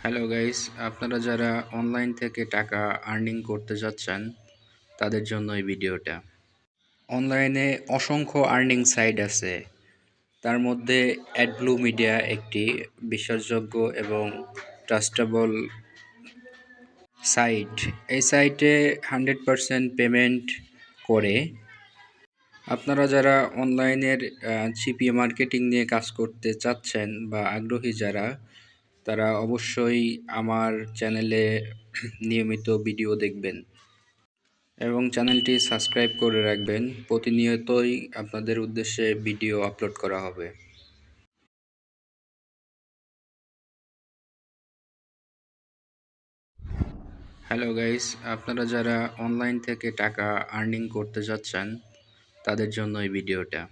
Hello guys, আপনারা যারা online থেকে টাকা আর্নিং করতে যাচ্ছেন তাদের জন্য এই ভিডিওটা। অনলাইনে অসংখ্য আর্নিং সাইট আছে। তার মধ্যে অ্যাডব্লু মিডিয়া একটি বিশ্বাসযোগ্য এবং ট্রাস্টেবল সাইট। এই সাইটে 100% পেমেন্ট করে। আপনারা যারা অনলাইনের সিপিএ মার্কেটিং নিয়ে কাজ করতে চাচ্ছেন বা আগ্রহী যারা, তারা অবশ্যই আমার চ্যানেলে নিয়মিত ভিডিও দেখবেন এবং চ্যানেলটি সাবস্ক্রাইব করে রাখবেন। প্রতিনিয়তই আপনাদের উদ্দেশ্যে ভিডিও আপলোড করা হবে। হ্যালো গাইস, আপনারা যারা অনলাইন থেকে টাকা আর্নিং করতে যাচ্ছেন তাদের জন্য এই ভিডিওটা।